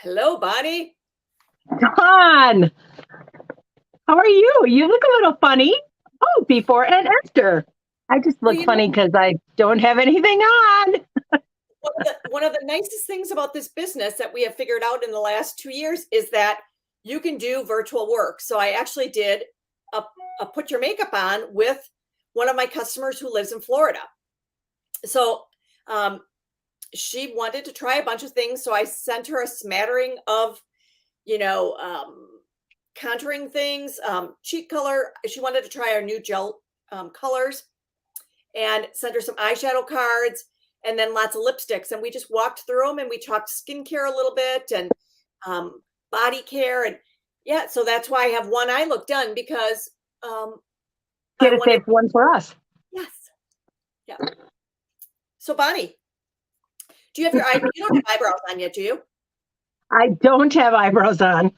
Hello, Bonnie. Dawn, how are you? You look a little funny. Oh, before and after. I just Well, look funny because I don't have anything on. one of the nicest things about this business that we have figured out in the last 2 years is that you can do virtual work. So I actually did a put your makeup on with one of my customers who lives in Florida. So um, she wanted to try a bunch of things. So I sent her a smattering of, you know, contouring things, cheek color. She wanted to try our new gel colors and sent her some eyeshadow cards and then lots of lipsticks. And we just walked through them and we talked skincare a little bit and body care. And yeah, so that's why I have one eye look done because Get a safe one for us. Yes. Yeah. So Bonnie, do you have you don't have eyebrows on yet, do you? I don't have eyebrows on.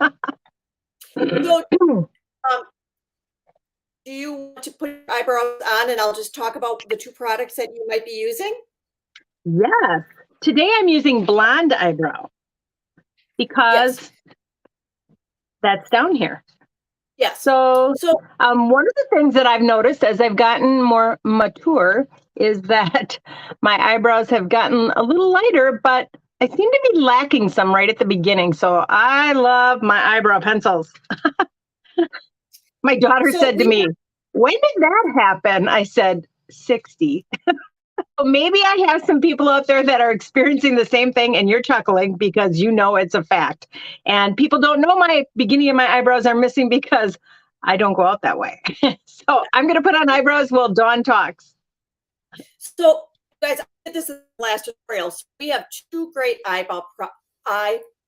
So do you want to put your eyebrows on and I'll just talk about the two products that you might be using? Yes. Today I'm using blonde eyebrow because that's down here. Yes. So one of the things that I've noticed as I've gotten more mature is that my eyebrows have gotten a little lighter, but I seem to be lacking some right at the beginning. So I love my eyebrow pencils. My daughter said to me, when did that happen? I said, 60. So maybe I have some people out there that are experiencing the same thing and you're chuckling because you know it's a fact. And people don't know my beginning of my eyebrows are missing because I don't go out that way. So I'm going to put on eyebrows while Dawn talks. So guys, this is the last tutorial. So we have two great eye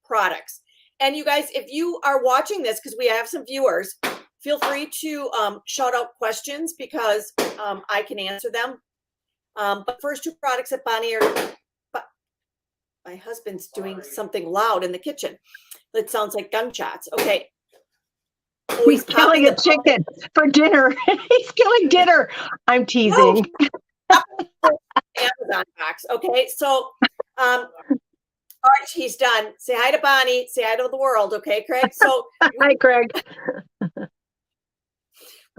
products. And you guys, if you are watching this, because we have some viewers, feel free to shout out questions because I can answer them. But first two products that Bonnie my husband's doing something loud in the kitchen. It sounds like gunshots. Okay. Oh, he's killing a chicken for dinner. He's killing dinner. I'm teasing. Amazon box. Okay. So, all right, he's done. Say hi to Bonnie. Say hi to the world. Okay, Craig. So hi, Craig.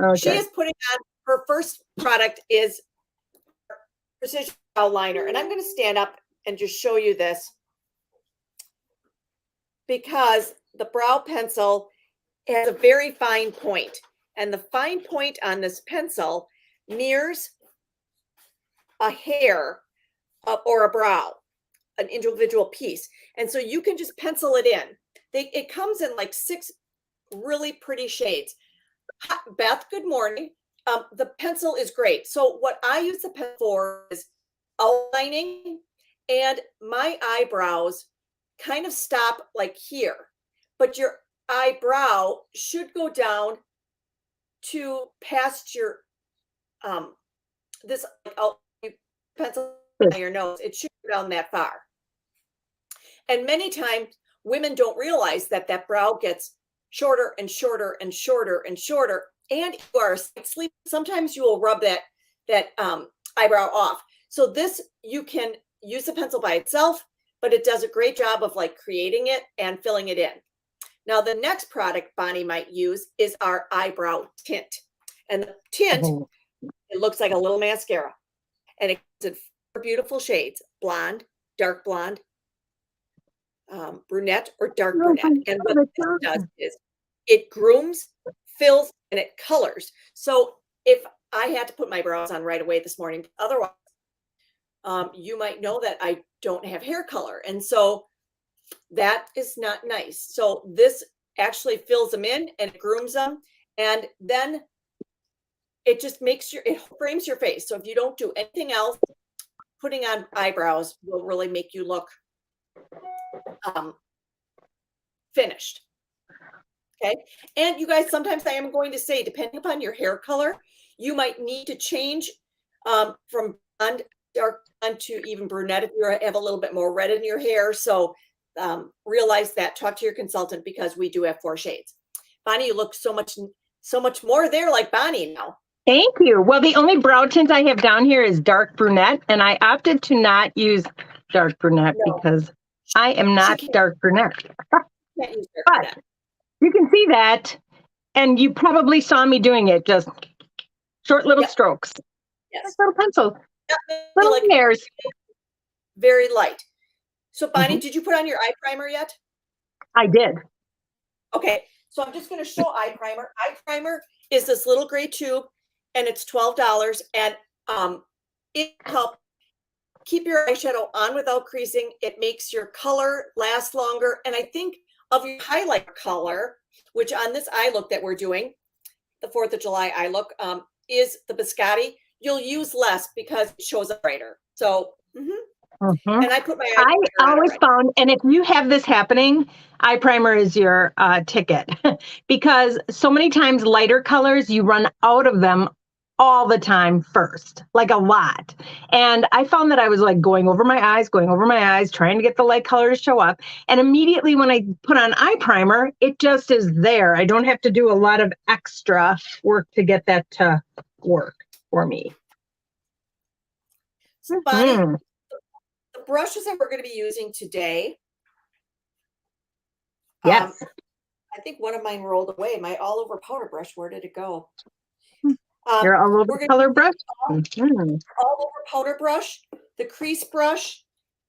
Okay. She is putting on her first product is precision brow liner. And I'm going to stand up and just show you this because the brow pencil has a very fine point. And the fine point on this pencil mirrors a hair or a brow, an individual piece. And so you can just pencil it in. It comes in like 6 really pretty shades. Beth, good morning. The pencil is great. So what I use the pen for is outlining, and my eyebrows kind of stop like here, but your eyebrow should go down to past your this pencil on your nose. It should go down that far. And many times women don't realize that that brow gets shorter and shorter and shorter and shorter. And you are asleep. Sometimes you will rub that eyebrow off. So this, you can use the pencil by itself, but it does a great job of like creating it and filling it in. Now, the next product Bonnie might use is our eyebrow tint. And the tint, it looks like a little mascara. And it's in 4 beautiful shades: blonde, dark blonde, brunette, or dark brunette. And what this does is it grooms, fills, and it colors. So if I had to put my brows on right away this morning, otherwise, you might know that I don't have hair color. And so that is not nice. So this actually fills them in and it grooms them. And then it just it frames your face. So if you don't do anything else, putting on eyebrows will really make you look finished. Okay. And you guys, sometimes I am going to say, depending upon your hair color, you might need to change from blonde, dark blonde to even brunette if you have a little bit more red in your hair. So realize that, talk to your consultant because we do have 4 shades. Bonnie, you look so much more there like Bonnie now. Thank you. Well, the only brow tint I have down here is dark brunette, and I opted to not use dark brunette because I am not can't- dark brunette. Can't use dark But brunette. you can see that, and you probably saw me doing it, just short little Yep. strokes. Yes. Little pencil, That may be little like hairs. very light. So Bonnie, Mhm. did you put on your eye primer yet? I did. Okay, so I'm just going to show eye primer. Eye primer is this little gray tube, and it's $12, and it helps keep your eyeshadow on without creasing. It makes your color last longer, and I think of your highlight color, which on this eye look that we're doing, the 4th of July eye look, is the Biscotti. You'll use less because it shows up brighter. So, Mhm. and I put my eye I primer on always already. found, and if you have this happening, eye primer is your ticket because so many times lighter colors, you run out of them all the time first, like a lot. And I found that I was like going over my eyes, trying to get the light color to show up. And immediately when I put on eye primer, it just is there. I don't have to do a lot of extra work to get that to work for me. So Bonnie, Mhm. the brushes that we're going to be using today, Yes. I think one of mine rolled away. My all over powder brush, where did it go? You're all over We're the going color to brush. all over powder brush, the crease brush,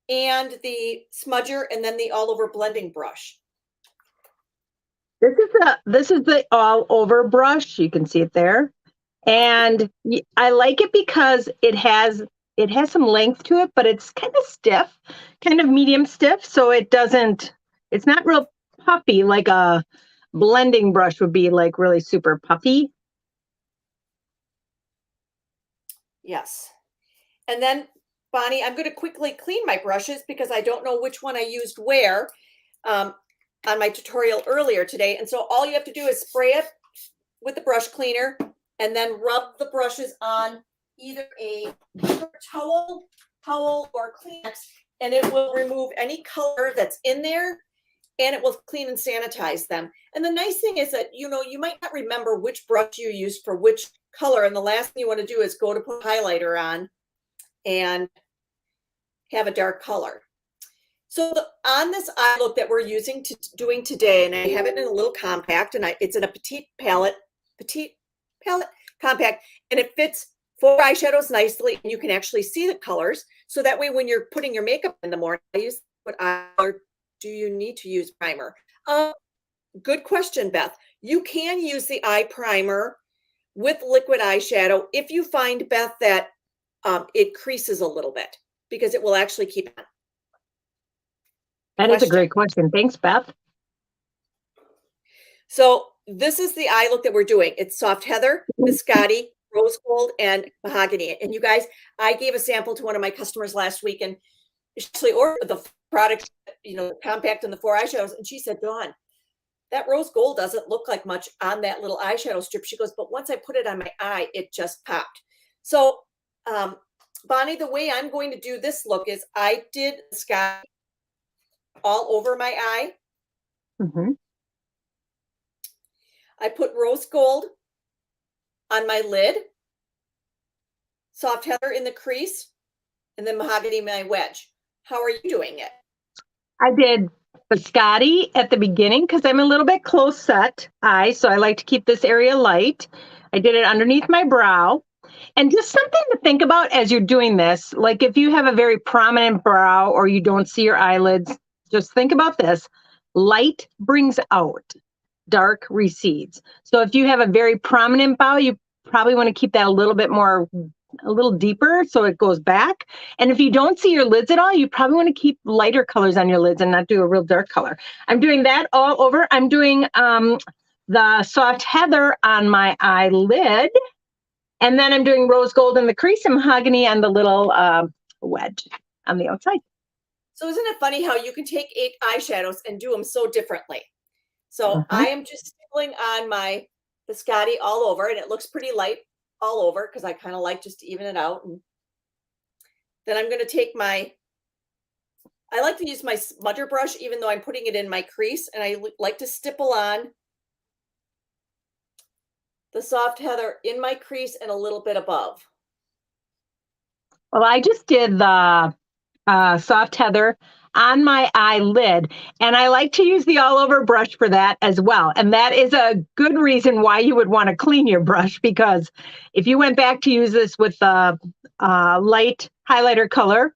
and the smudger, and then the all over blending brush. This is the all over brush. You can see it there. And I like it because it has some length to it, but it's kind of stiff, kind of medium stiff. So it's not real puffy like a blending brush would be, like really super puffy. Yes. And then, Bonnie, I'm going to quickly clean my brushes because I don't know which one I used where on my tutorial earlier today. And so all you have to do is spray it with the brush cleaner and then rub the brushes on either a towel or Kleenex, and it will remove any color that's in there, and it will clean and sanitize them. And the nice thing is that, you might not remember which brush you used for which color. And the last thing you want to do is go to put highlighter on and have a dark color. So on this eye look that we're doing today, and I have it in a little compact, and it's in a petite palette compact, and it fits 4 eyeshadows nicely, and you can actually see the colors. So that way, when you're putting your makeup in the morning, what color do you need to use primer? Good question, Beth. You can use the eye primer with liquid eyeshadow if you find, Beth, that it creases a little bit, because it will actually keep on. That is a great question. Thanks, Beth. So this is the eye look that we're doing. It's Soft Heather, Biscotti, Rose Gold, and Mahogany. And you guys, I gave a sample to one of my customers last week, and she actually ordered the product, the compact and the 4 eyeshadows. And she said, Dawn, that rose gold doesn't look like much on that little eyeshadow strip. She goes, but once I put it on my eye, it just popped. So, Bonnie, the way I'm going to do this look is I did Biscotti all over my eye. Mm-hmm. I put rose gold on my lid, Soft Heather in the crease, and then Mahogany my wedge. How are you doing it? I did Biscotti at the beginning because I'm a little bit close set eye, so I like to keep this area light. I did it underneath my brow. And just something to think about as you're doing this, like if you have a very prominent brow or you don't see your eyelids, just think about this. Light brings out, dark recedes. So if you have a very prominent brow, you probably want to keep that a little deeper so it goes back. And if you don't see your lids at all, you probably want to keep lighter colors on your lids and not do a real dark color. I'm doing that all over. I'm doing the Soft Heather on my eyelid. And then I'm doing rose gold in the crease and mahogany on the little wedge on the outside. So isn't it funny how you can take 8 eyeshadows and do them so differently? So I am just stippling on my Biscotti all over, and it looks pretty light all over because I kind of like just to even it out. And then I'm going to take I like to use my smudger brush, even though I'm putting it in my crease, and I like to stipple on the Soft Heather in my crease and a little bit above. Well, I just did the Soft Heather on my eyelid. And I like to use the all over brush for that as well. And that is a good reason why you would want to clean your brush, because if you went back to use this with a light highlighter color,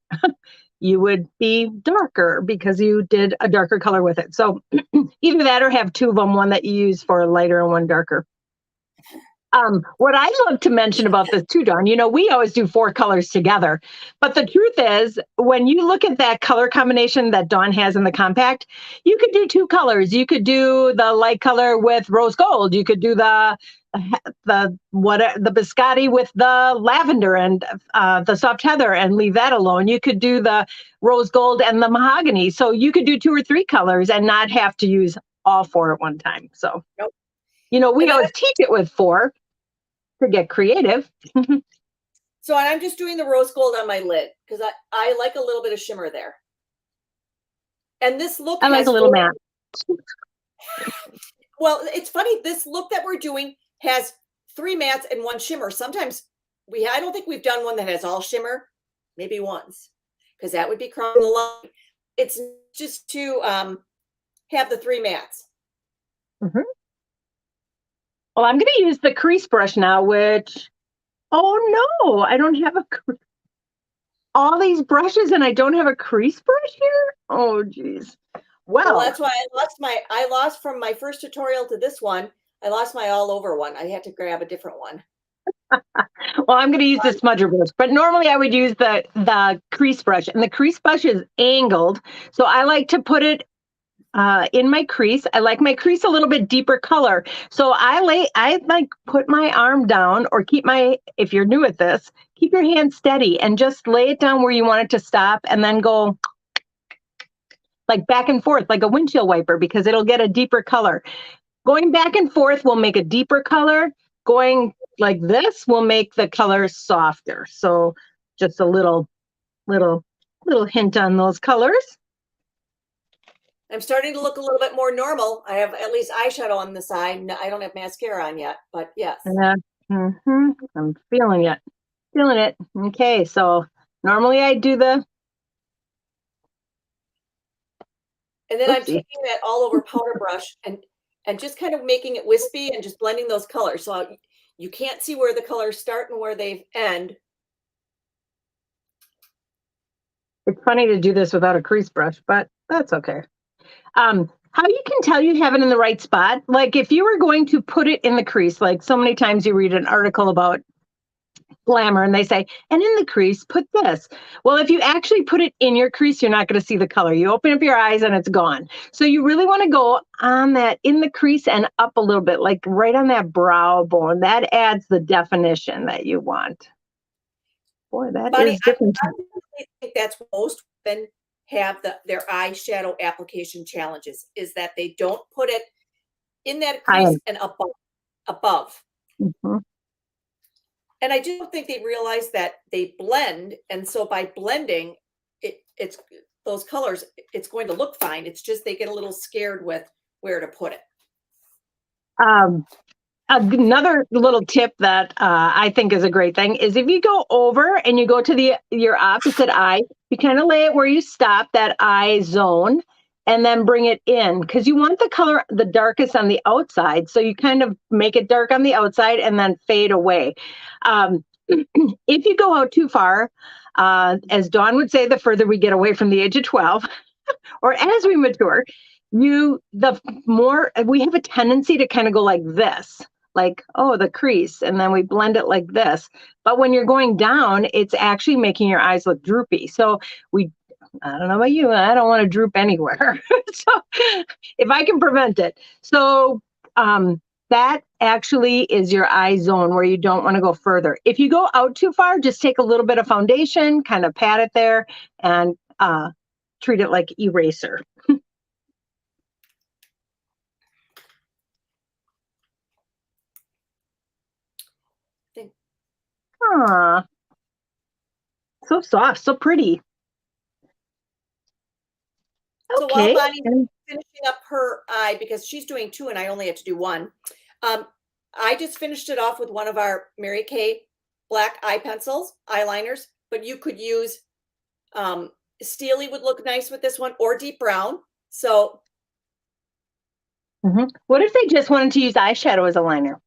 you would be darker because you did a darker color with it. So either that or have two of them, one that you use for lighter and one darker. What I love to mention about this too, Dawn, we always do 4 colors together. But the truth is, when you look at that color combination that Dawn has in the compact, you could do 2 colors. You could do the light color with rose gold. You could do the biscotti with the lavender and the soft heather and leave that alone. You could do the rose gold and the mahogany. So you could do 2 or 3 colors and not have to use all 4 at one time. So, Nope. we always teach it with 4 to get creative. So I'm just doing the rose gold on my lid because I like a little bit of shimmer there. And this look I like a little matte. Well, it's funny. This look that we're doing has 3 mattes and 1 shimmer. Sometimes I don't think we've done one that has all shimmer, maybe once, because that would be crossing the line. It's just to have the 3 mattes. Mm-hmm. Well, I'm going to use the crease brush now, which, oh no, I don't have all these brushes and I don't have a crease brush here. Oh, geez. Well, that's why I lost from my first tutorial to this one. I lost my all over one. I had to grab a different one. Well, I'm going to use the smudger brush, but normally I would use the crease brush, and the crease brush is angled. So I like to put it in my crease. I like my crease a little bit deeper color. So I put my arm down, or if you're new at this, keep your hand steady and just lay it down where you want it to stop, and then go like back and forth like a windshield wiper, because it'll get a deeper color. Going back and forth will make a deeper color. Going like this will make the color softer. So just a little hint on those colors. I'm starting to look a little bit more normal. I have at least eyeshadow on the side. No, I don't have mascara on yet, but yes. I'm feeling it. Okay, so normally I do the. And then I'm taking that all over powder brush and just kind of making it wispy and just blending those colors. So you can't see where the colors start and where they end. It's funny to do this without a crease brush, but that's okay. How you can tell you have it in the right spot, like if you were going to put it in the crease, like so many times you read an article about glamour and they say, and in the crease, put this. Well, if you actually put it in your crease, you're not going to see the color. You open up your eyes and it's gone. So you really want to go on that in the crease and up a little bit, like right on that brow bone. That adds the definition that you want. Boy, that is different. I think that's what most women have their eyeshadow application challenges, is that they don't put it in that crease and above. Mm-hmm. And I don't think they realize that they blend. And so by blending, it's those colors, it's going to look fine. It's just they get a little scared with where to put it. Another little tip that I think is a great thing is if you go over and you go to your opposite eye, you kind of lay it where you stop that eye zone and then bring it in, because you want the color the darkest on the outside. So you kind of make it dark on the outside and then fade away. If you go out too far, as Dawn would say, the further we get away from the age of 12, or as we mature, the more we have a tendency to kind of go like this, like, oh, the crease, and then we blend it like this. But when you're going down, it's actually making your eyes look droopy. So I don't know about you, I don't want to droop anywhere. So if I can prevent it. So that actually is your eye zone where you don't want to go further. If you go out too far, just take a little bit of foundation, kind of pat it there, and treat it like eraser. Aw, so soft, so pretty. So okay. while Bonnie's finishing up her eye, because she's doing 2 and I only had to do 1, I just finished it off with one of our Mary Kay black eye pencils, eyeliners, but you could use Steely would look nice with this one, or deep brown. So, What if they just wanted to use eyeshadow as a liner?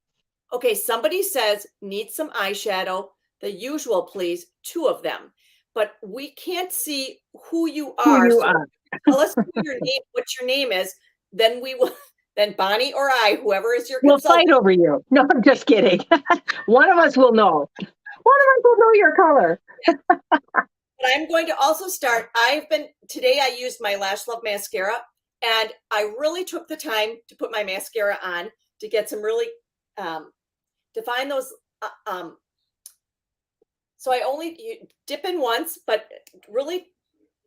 okay, somebody says need some eyeshadow, the usual please, 2 of them. But we can't see who you Who are. you So are. tell us what your name is, then we will then Bonnie or I, whoever is your We'll consultant. fight over you. No, I'm just kidding. One of us will know. One of us will know your color. But I'm going to also start. Today I used my Lash Love mascara, and I really took the time to put my mascara on to get some really, define those. So I only dip in once, but really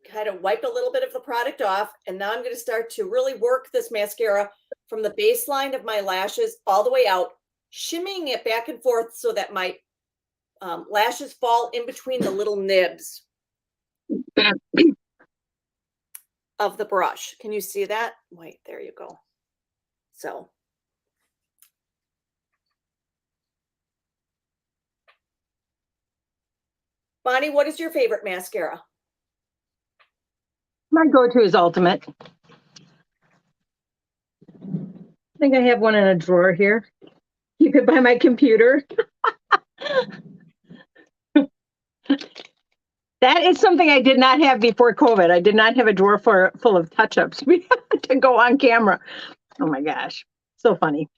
kind of wiped a little bit of the product off. And now I'm going to start to really work this mascara from the baseline of my lashes all the way out, shimmying it back and forth so that my lashes fall in between the little nibs of the brush. Can you see that? Wait, there you go. So. Bonnie, what is your favorite mascara? My go-to is Ultimate. I think I have one in a drawer here. Keep it by my computer. That is something I did not have before COVID. I did not have a drawer full of touch-ups to go on camera. Oh my gosh, so funny.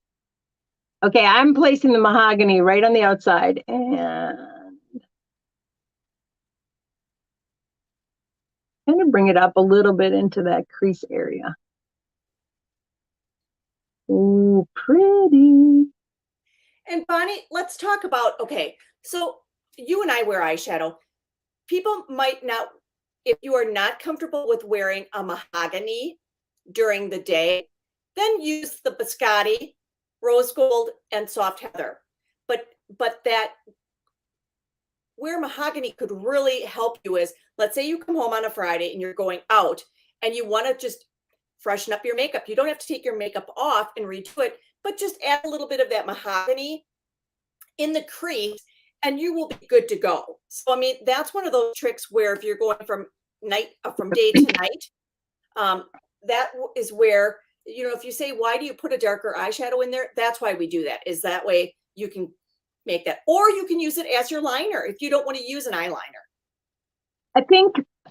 Okay, I'm placing the mahogany right on the outside, and kind of bring it up a little bit into that crease area. Ooh, pretty. And Bonnie, let's talk about, okay, so you and I wear eyeshadow. People might not, if you are not comfortable with wearing a mahogany during the day, then use the biscotti, rose gold, and soft heather. But that where mahogany could really help you is, let's say you come home on a Friday and you're going out and you want to just freshen up your makeup. You don't have to take your makeup off and redo it, but just add a little bit of that mahogany in the crease and you will be good to go. So, I mean, that's one of those tricks where if you're going from day to night, that is where, if you say, why do you put a darker eyeshadow in there? That's why we do that, is that way you can make that, or you can use it as your liner if you don't want to use an eyeliner.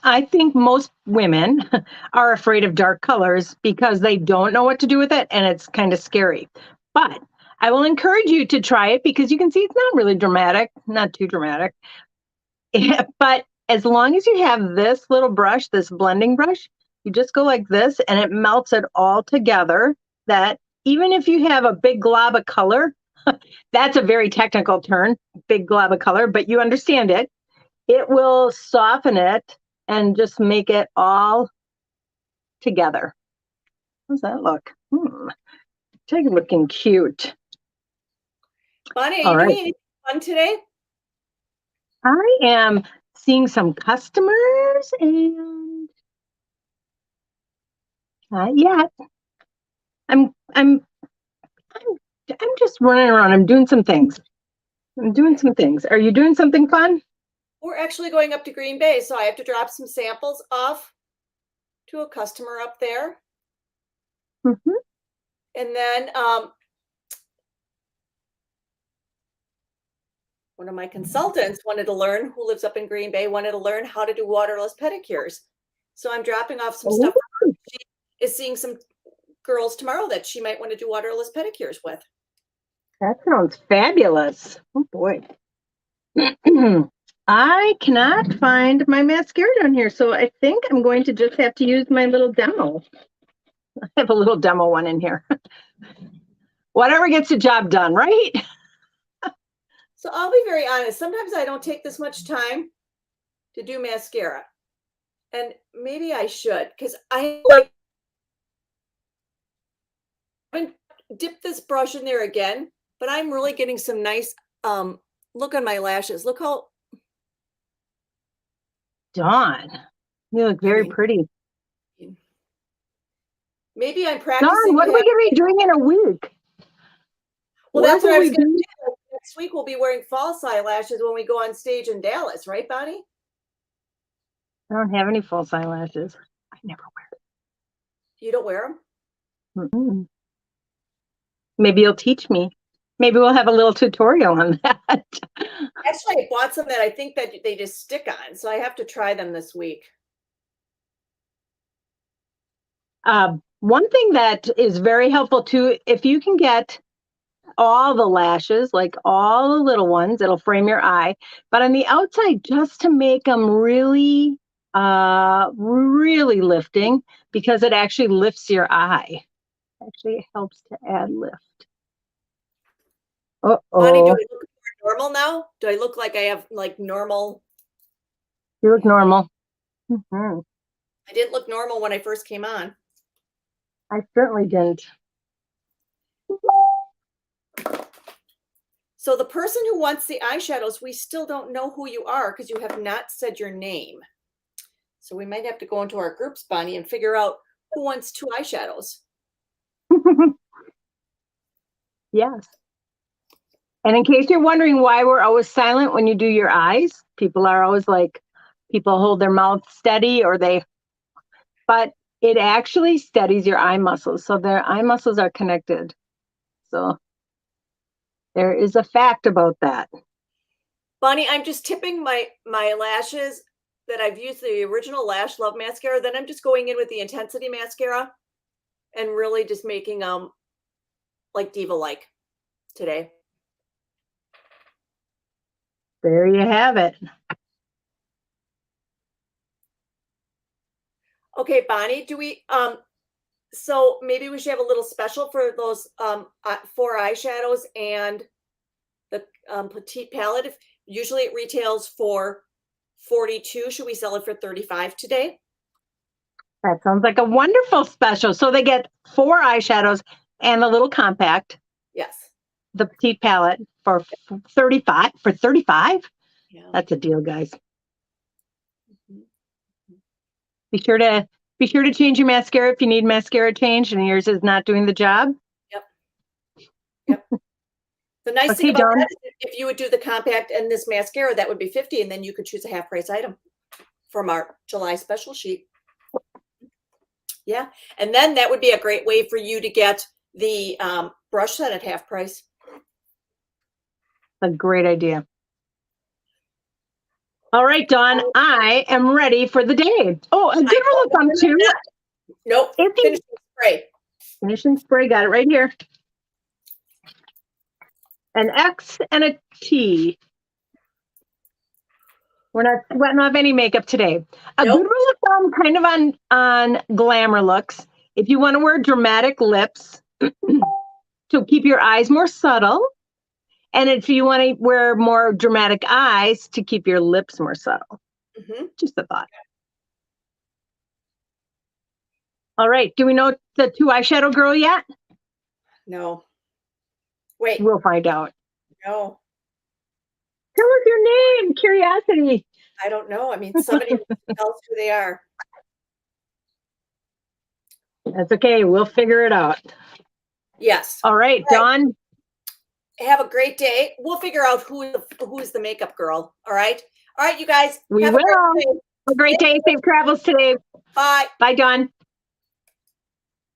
I think most women are afraid of dark colors because they don't know what to do with it, and it's kind of scary. But I will encourage you to try it because you can see it's not really dramatic, not too dramatic. But as long as you have this little brush, this blending brush, you just go like this and it melts it all together. That even if you have a big glob of color, that's a very technical term, big glob of color, but you understand it. It will soften it and just make it all together. How's that look? Take looking cute. Bonnie, are you doing anything fun today? I am seeing some customers and not yet. I'm just running around. I'm doing some things. Are you doing something fun? We're actually going up to Green Bay, so I have to drop some samples off to a customer up there. Mm-hmm. And then one of my consultants who lives up in Green Bay, wanted to learn how to do waterless pedicures. So I'm dropping off some stuff. She is seeing some girls tomorrow that she might want to do waterless pedicures with. That sounds fabulous. Oh boy. I cannot find my mascara down here, so I think I'm going to just have to use my little demo. I have a little demo one in here. Whatever gets the job done, right? So I'll be very honest. Sometimes I don't take this much time to do mascara. And maybe I should, because I haven't dipped this brush in there again, but I'm really getting some nice look on my lashes. Look how Dawn, you look very pretty. Maybe I'm practicing. Dawn, what are we going to be doing in a week? Well, that's what I was going to do. Next week we'll be wearing false eyelashes when we go on stage in Dallas, right, Bonnie? I don't have any false eyelashes. I never You don't wear them? wear. Maybe you'll teach me. Maybe we'll have a little tutorial on that. Actually, I bought some that I think that they just stick on, so I have to try them this week. One thing that is very helpful too, if you can get all the lashes, like all the little ones, it'll frame your eye. But on the outside, just to make them really, really lifting, because it actually lifts your eye. Actually, it helps to add lift. Bonnie, do I Uh-oh, look more normal now? Do I look like I have like normal? you look normal. Mhm. I didn't look normal when I first came on. I certainly didn't. So the person who wants the eyeshadows, we still don't know who you are because you have not said your name. So we might have to go into our groups, Bonnie, and figure out who wants 2 eyeshadows. Yes. And in case you're wondering why we're always silent when you do your eyes, people are always like, people hold their mouth steady but it actually steadies your eye muscles. So their eye muscles are connected. So there is a fact about that. Bonnie, I'm just tipping my lashes that I've used the original Lash Love mascara. Then I'm just going in with the Intensity mascara and really just making like diva-like today. There you have it. Okay, Bonnie, do we so maybe we should have a little special for those 4 eyeshadows and the petite palette. If usually it retails for 42, should we sell it for 35 today? That sounds like a wonderful special. So they get 4 eyeshadows and a little compact, Yes. the petite palette for 35. For 35? Yeah. That's a deal, guys. Mhm. Be sure to change your mascara if you need mascara changed and yours is not doing the job. Yep. The nice Okay, thing about Dawn. that is if you would do the compact and this mascara, that would be 50, and then you could choose a half price item from our July special sheet. Yeah. And then that would be a great way for you to get the brush set at half price. A great idea. All right, Dawn, I am ready for the day. Oh, a good rule of thumb too. Nope. If you Finishing spray. finishing spray, got it right here. An X and a T. We're not sweating off any makeup today. A Nope. good rule of thumb, kind of on glamour looks. If you want to wear dramatic lips to keep your eyes more subtle, and if you want to wear more dramatic eyes to keep your lips more subtle. Mm-hmm. Just a thought. All right. Do we know the 2 eyeshadow girl yet? No. Wait. We'll find out. No. Tell us your name. Curiosity. I don't know. I mean, somebody tells who they are. That's okay. We'll figure it out. Yes. All right, All right. Dawn. Have a great day. We'll figure out who is the makeup girl. All right. All right, you guys. We have will. a great day. Have a great day. Safe travels today. Bye. Bye, Dawn.